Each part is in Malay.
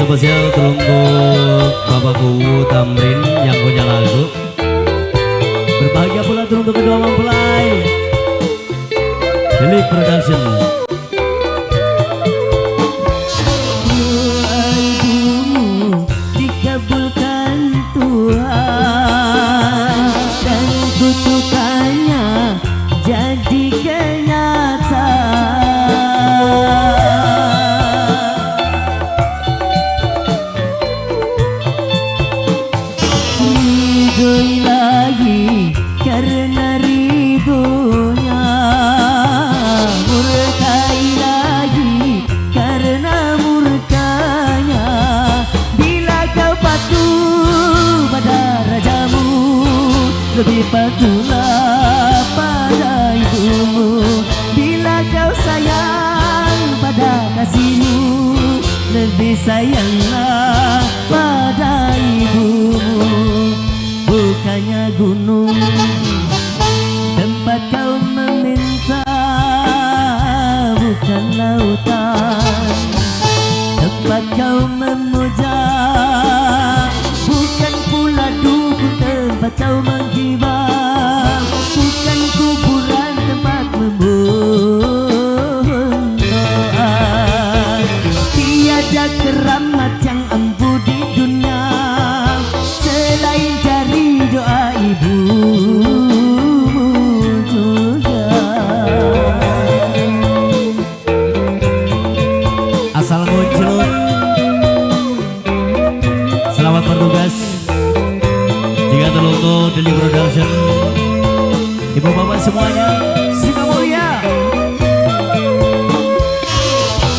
spesial untuk Bapakku Tamrin yang punya lagu. Berbahagia pula untuk kedua mempelai Philip Production. Doamu dikabulkan Tuhan dan kutukannya jadi kenyataan. Ilahi karena ridhonya, murka ilahi karena murkanya. Bila kau patuh pada rajamu, lebih patuhlah pada ibumu. Bila kau sayang pada kasihmu, lebih sayanglah pada ibumu. Bukannya gunung tempat kau meminta, bukan lautan tempat kau memuja, bukan pula dukun tempat kau menghibah, bukan kuburan tempat memohon doa. Tiada keramat yang ampuh di dunia selain dari doa ibumu juga. Asal muncul, selamat bertugas. Jika terlalu Daily Production, ibu bapak semuanya, Sika Mulia.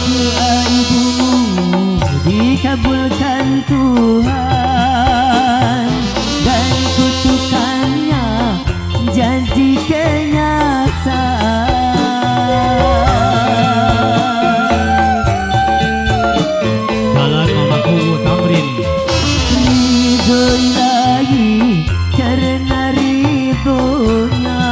Doa ibumu dikabulkan Tuhan dan kutukannya jadi kenyataan. Jalan Mamaku Tamrin. Ridho ilahi karena ridhonya,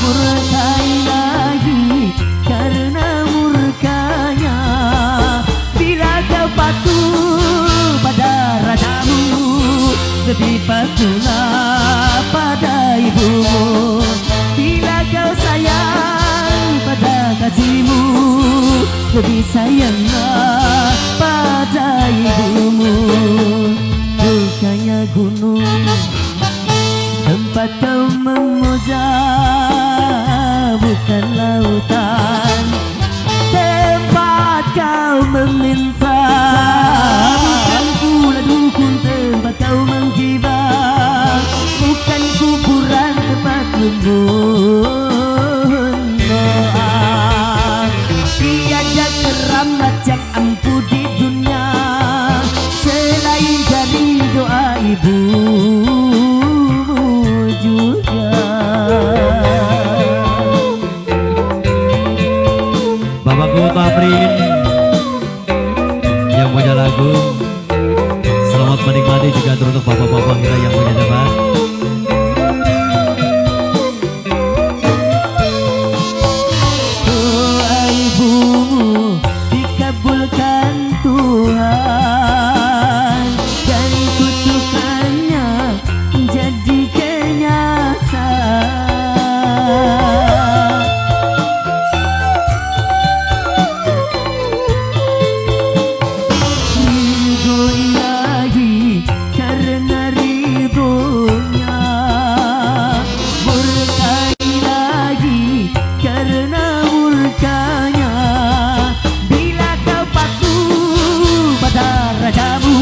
murka ilahi karena murkanya. Bila kau patuh pada rajamu, lebih patuhlah pada ibumu. Bila kau sayang pada kasihmu, lebih sayanglah pada ibumu. Bukannya gunung tempat kau memuja, bukan lautan tempat kau meminta, bukan pula dukun tempat kau menghibah, bukan kuburan tempat memohon doa. Tiada keramat yang ampuh di dunia selain dari doa ibumu juga. Bapakku Tamrin yang punya lagu, selamat menikmati juga untuk bapak-bapak kita yang punya jabat. Doa ibumu dikabulkan Tuhan dan kutukannya jadi kenyataan. Ridho ilahi karena ridhonya, murka ilahi karena murkanya. Bila kau patuh pada rajamu,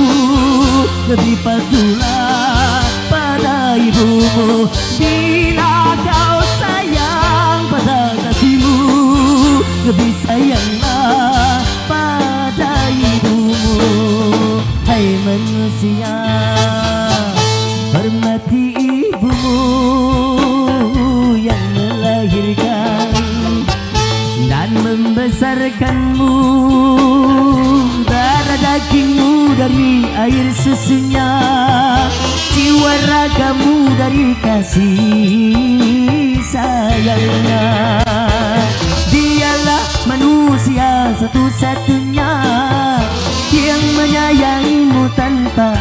lebih patuhlah pada ibumu. Bila kau sayang pada kasihmu, lebih sayanglah pada ibumu. Hai manusia, hormati ibumu yang melahirkan dan membesarkanmu. Darah dagingmu dari air susunya, jiwa ragamu dari kasih sayangnya. Dialah manusia satu-satunya yang menyayangimu tanpa